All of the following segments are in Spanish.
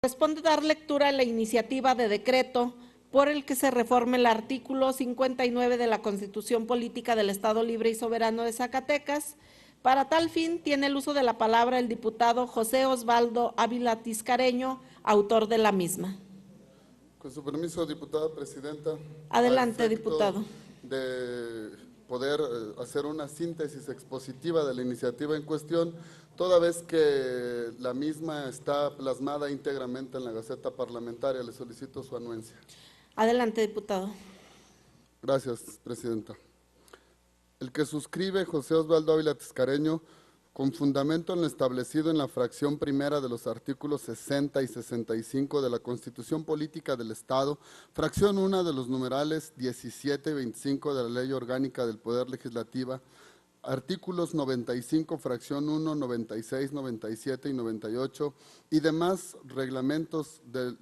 Corresponde dar lectura a la iniciativa de decreto por el que se reforme el artículo 59 de la Constitución Política del Estado Libre y Soberano de Zacatecas. Para tal fin, tiene el uso de la palabra el diputado José Osvaldo Ávila Tiscareño, autor de la misma. Con su permiso, diputada presidenta. Adelante, diputado. De poder hacer una síntesis expositiva de la iniciativa en cuestión, toda vez que la misma está plasmada íntegramente en la Gaceta Parlamentaria, le solicito su anuencia. Adelante, diputado. Gracias, presidenta. El que suscribe José Osvaldo Ávila Tiscareño, con fundamento en lo establecido en la fracción primera de los artículos 60 y 65 de la Constitución Política del Estado, fracción 1 de los numerales 17 y 25 de la Ley Orgánica del Poder Legislativo, artículos 95, fracción 1, 96, 97 y 98 y demás reglamentos del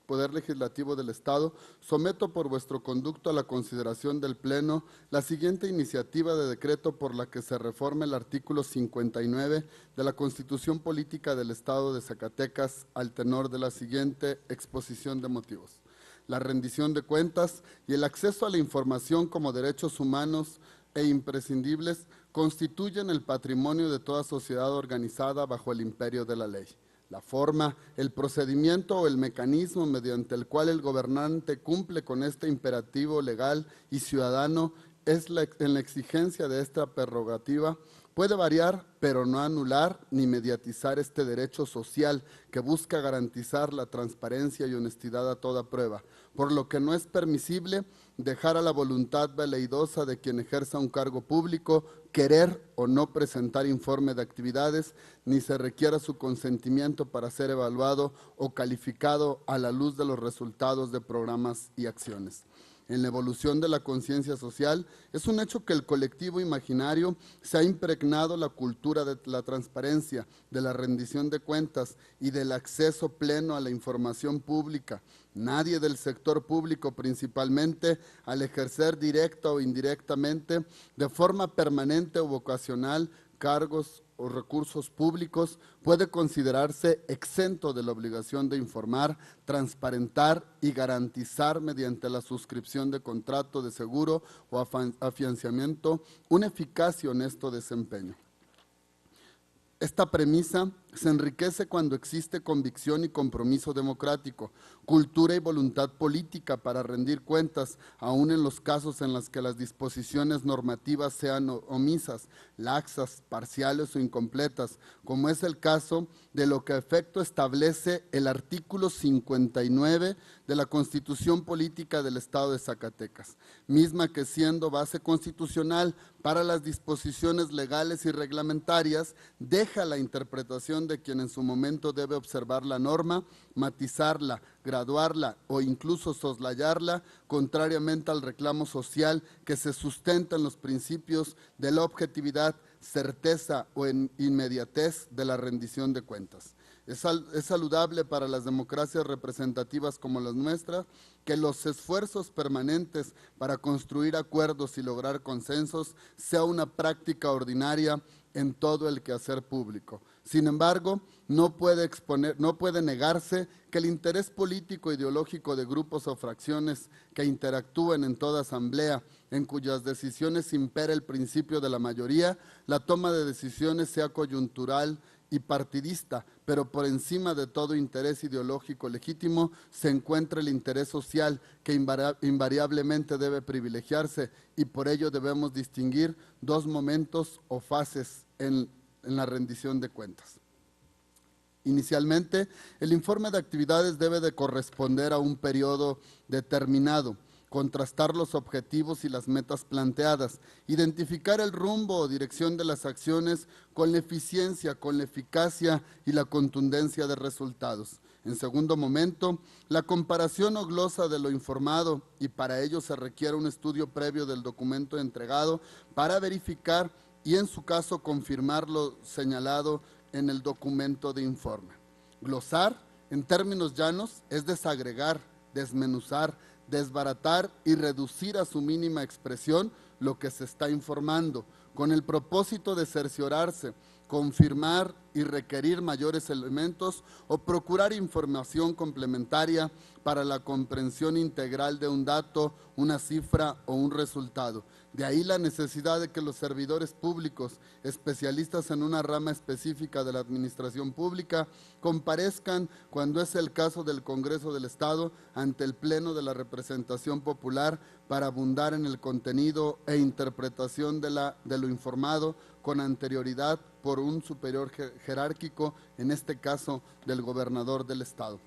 Poder Legislativo del Estado, someto por vuestro conducto a la consideración del Pleno la siguiente iniciativa de decreto por la que se reforme el artículo 59 de la Constitución Política del Estado de Zacatecas al tenor de la siguiente exposición de motivos. La rendición de cuentas y el acceso a la información como derechos humanos e imprescindibles constituyen el patrimonio de toda sociedad organizada bajo el imperio de la ley. La forma, el procedimiento o el mecanismo mediante el cual el gobernante cumple con este imperativo legal y ciudadano en la exigencia de esta prerrogativa puede variar, pero no anular ni mediatizar este derecho social que busca garantizar la transparencia y honestidad a toda prueba, por lo que no es permisible dejar a la voluntad veleidosa de quien ejerza un cargo público querer o no presentar informe de actividades, ni se requiera su consentimiento para ser evaluado o calificado a la luz de los resultados de programas y acciones. En la evolución de la conciencia social, es un hecho que el colectivo imaginario se ha impregnado la cultura de la transparencia, de la rendición de cuentas y del acceso pleno a la información pública. Nadie del sector público, principalmente, al ejercer directa o indirectamente, de forma permanente o vocacional, cargos o recursos públicos, puede considerarse exento de la obligación de informar, transparentar y garantizar mediante la suscripción de contrato de seguro o afianzamiento un eficaz y honesto desempeño. Esta premisa se enriquece cuando existe convicción y compromiso democrático, cultura y voluntad política para rendir cuentas, aun en los casos en los que las disposiciones normativas sean omisas, laxas, parciales o incompletas, como es el caso de lo que a efecto establece el artículo 59 de la Constitución Política del Estado de Zacatecas, misma que siendo base constitucional para las disposiciones legales y reglamentarias, deja la interpretación de quien en su momento debe observar la norma, matizarla, graduarla o incluso soslayarla, contrariamente al reclamo social que se sustenta en los principios de la objetividad, certeza o inmediatez de la rendición de cuentas. Es saludable para las democracias representativas como las nuestras que los esfuerzos permanentes para construir acuerdos y lograr consensos sea una práctica ordinaria en todo el quehacer público. Sin embargo, no puede negarse que el interés político ideológico de grupos o fracciones que interactúen en toda asamblea, en cuyas decisiones impera el principio de la mayoría, la toma de decisiones sea coyuntural y partidista, pero por encima de todo interés ideológico legítimo se encuentra el interés social que invariablemente debe privilegiarse y por ello debemos distinguir dos momentos o fases en la rendición de cuentas. Inicialmente, el informe de actividades debe de corresponder a un periodo determinado, contrastar los objetivos y las metas planteadas, identificar el rumbo o dirección de las acciones con la eficiencia, con la eficacia y la contundencia de resultados. En segundo momento, la comparación o glosa de lo informado y para ello se requiere un estudio previo del documento entregado para verificar y en su caso confirmar lo señalado en el documento de informe. Glosar, en términos llanos, es desagregar, desmenuzar, desbaratar y reducir a su mínima expresión lo que se está informando, con el propósito de cerciorarse confirmar y requerir mayores elementos o procurar información complementaria para la comprensión integral de un dato, una cifra o un resultado. De ahí la necesidad de que los servidores públicos, especialistas en una rama específica de la administración pública, comparezcan, cuando es el caso del Congreso del Estado, ante el Pleno de la Representación Popular para abundar en el contenido e interpretación de lo informado con anterioridad por un superior jerárquico, en este caso del gobernador del Estado.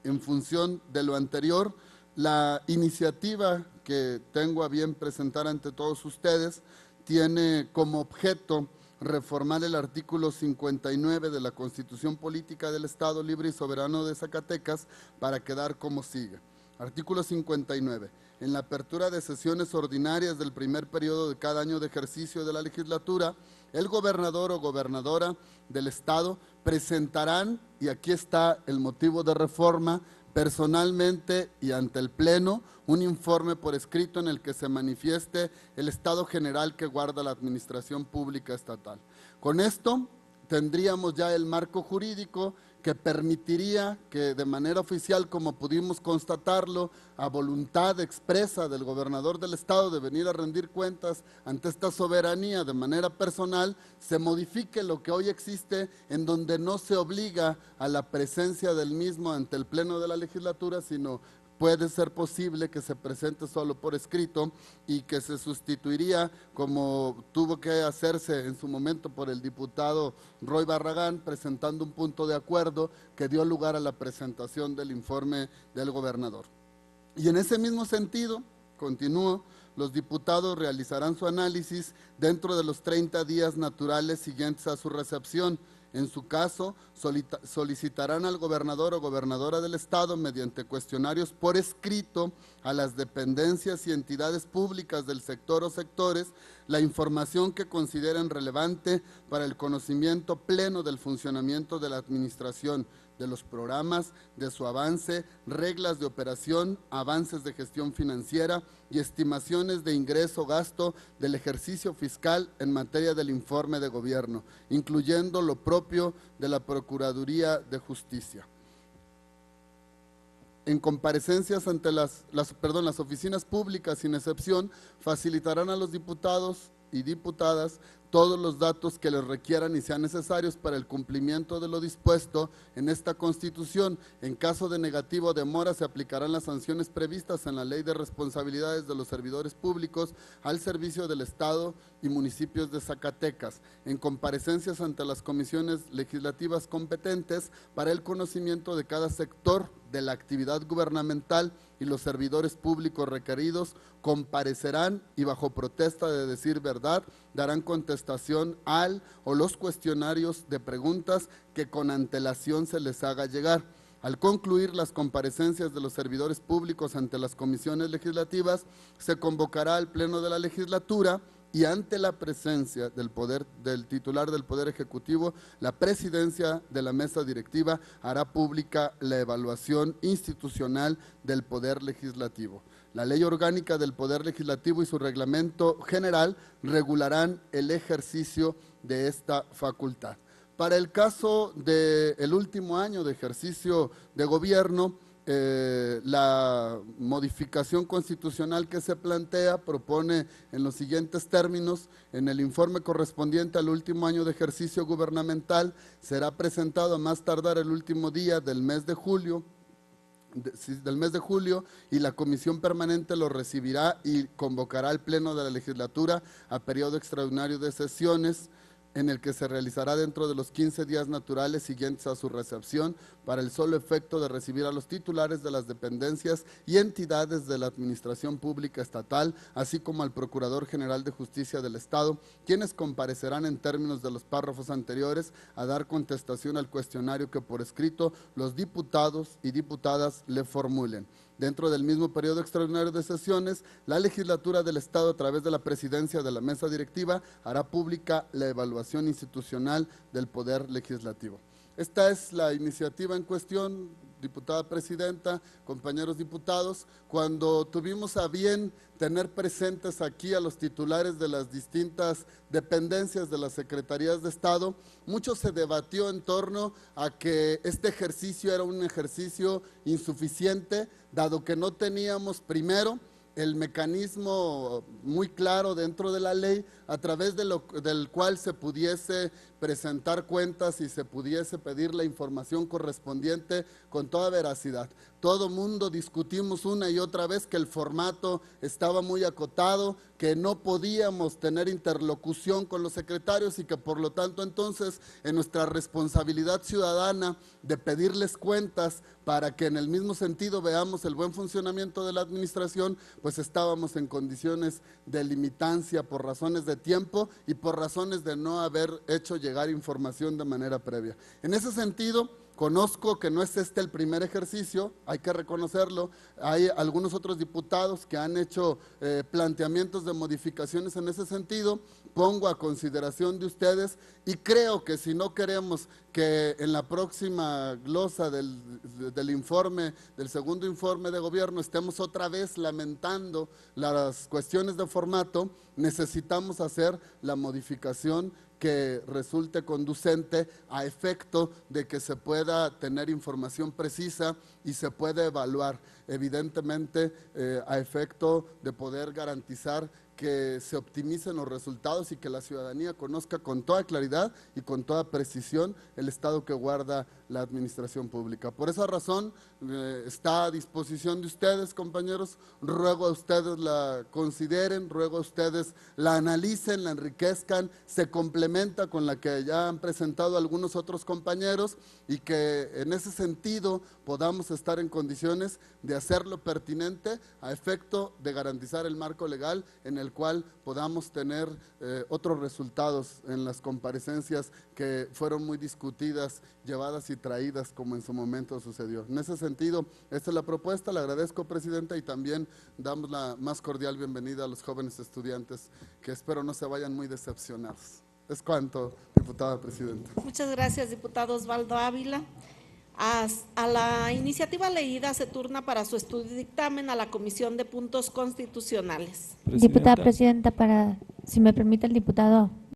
En función de lo anterior, la iniciativa que tengo a bien presentar ante todos ustedes tiene como objeto reformar el artículo 59 de la Constitución Política del Estado Libre y Soberano de Zacatecas para quedar como sigue. Artículo 59. En la apertura de sesiones ordinarias del primer periodo de cada año de ejercicio de la legislatura, el gobernador o gobernadora del Estado presentarán, y aquí está el motivo de reforma, personalmente y ante el Pleno, un informe por escrito en el que se manifieste el estado general que guarda la administración pública estatal. Con esto tendríamos ya el marco jurídico que permitiría que de manera oficial, como pudimos constatarlo, a voluntad expresa del gobernador del Estado de venir a rendir cuentas ante esta soberanía de manera personal, se modifique lo que hoy existe, en donde no se obliga a la presencia del mismo ante el Pleno de la legislatura, sino puede ser posible que se presente solo por escrito y que se sustituiría, como tuvo que hacerse en su momento por el diputado Roy Barragán, presentando un punto de acuerdo que dio lugar a la presentación del informe del gobernador. Y en ese mismo sentido, continúo, los diputados realizarán su análisis dentro de los 30 días naturales siguientes a su recepción. En su caso, solicitarán al gobernador o gobernadora del Estado, mediante cuestionarios por escrito, a las dependencias y entidades públicas del sector o sectores, la información que consideren relevante para el conocimiento pleno del funcionamiento de la administración, de los programas, de su avance, reglas de operación, avances de gestión financiera y estimaciones de ingreso-gasto del ejercicio fiscal en materia del informe de gobierno, incluyendo lo propio de la Procuraduría de Justicia. En comparecencias ante las oficinas públicas, sin excepción, facilitarán a los diputados y diputadas todos los datos que les requieran y sean necesarios para el cumplimiento de lo dispuesto en esta Constitución. En caso de negativo o demora, se aplicarán las sanciones previstas en la Ley de Responsabilidades de los Servidores Públicos al servicio del Estado y municipios de Zacatecas. En comparecencias ante las comisiones legislativas competentes para el conocimiento de cada sector de la actividad gubernamental, y los servidores públicos requeridos comparecerán y, bajo protesta de decir verdad, darán contestación al o los cuestionarios de preguntas que con antelación se les haga llegar. Al concluir las comparecencias de los servidores públicos ante las comisiones legislativas, se convocará al Pleno de la Legislatura y, ante la presencia del titular del Poder Ejecutivo, la presidencia de la mesa directiva hará pública la evaluación institucional del Poder Legislativo. La Ley Orgánica del Poder Legislativo y su reglamento general regularán el ejercicio de esta facultad. Para el caso del último año de ejercicio de gobierno, la modificación constitucional que se plantea propone en los siguientes términos: en el informe correspondiente al último año de ejercicio gubernamental será presentado a más tardar el último día del mes de julio, y la comisión permanente lo recibirá y convocará al Pleno de la Legislatura a periodo extraordinario de sesiones, en el que se realizará dentro de los 15 días naturales siguientes a su recepción, para el solo efecto de recibir a los titulares de las dependencias y entidades de la Administración Pública Estatal, así como al Procurador General de Justicia del Estado, quienes comparecerán en términos de los párrafos anteriores a dar contestación al cuestionario que por escrito los diputados y diputadas le formulen. Dentro del mismo periodo extraordinario de sesiones, la legislatura del Estado, a través de la presidencia de la mesa directiva, hará pública la evaluación institucional del Poder Legislativo. Esta es la iniciativa en cuestión, diputada presidenta, compañeros diputados, cuando tuvimos a bien tener presentes aquí a los titulares de las distintas dependencias de las Secretarías de Estado, mucho se debatió en torno a que este ejercicio era un ejercicio insuficiente, dado que no teníamos primero el mecanismo muy claro dentro de la ley a través del cual se pudiese presentar cuentas y se pudiese pedir la información correspondiente con toda veracidad. Todo mundo discutimos una y otra vez que el formato estaba muy acotado, que no podíamos tener interlocución con los secretarios y que por lo tanto entonces en nuestra responsabilidad ciudadana de pedirles cuentas para que en el mismo sentido veamos el buen funcionamiento de la administración, pues estábamos en condiciones de limitancia por razones de tiempo y por razones de no haber hecho llegar información de manera previa. En ese sentido, conozco que no es este el primer ejercicio, hay que reconocerlo, hay algunos otros diputados que han hecho planteamientos de modificaciones en ese sentido, pongo a consideración de ustedes y creo que si no queremos que en la próxima glosa del informe, del segundo informe de gobierno, estemos otra vez lamentando las cuestiones de formato, necesitamos hacer la modificación que resulte conducente a efecto de que se pueda tener información precisa y se pueda evaluar, evidentemente a efecto de poder garantizar que se optimicen los resultados y que la ciudadanía conozca con toda claridad y con toda precisión el estado que guarda la administración pública. Por esa razón está a disposición de ustedes, compañeros, ruego a ustedes la consideren, ruego a ustedes la analicen, la enriquezcan, se complementa con la que ya han presentado algunos otros compañeros y que en ese sentido podamos estar en condiciones de hacerlo pertinente a efecto de garantizar el marco legal en el cual podamos tener otros resultados en las comparecencias que fueron muy discutidas, llevadas y traídas como en su momento sucedió. En ese sentido, esta es la propuesta, le agradezco, presidenta, y también damos la más cordial bienvenida a los jóvenes estudiantes que espero no se vayan muy decepcionados. Es cuanto, diputada presidenta. Muchas gracias, diputado Osvaldo Ávila. A la iniciativa leída se turna para su estudio y dictamen a la Comisión de Puntos Constitucionales. Diputada presidenta, si me permite el diputado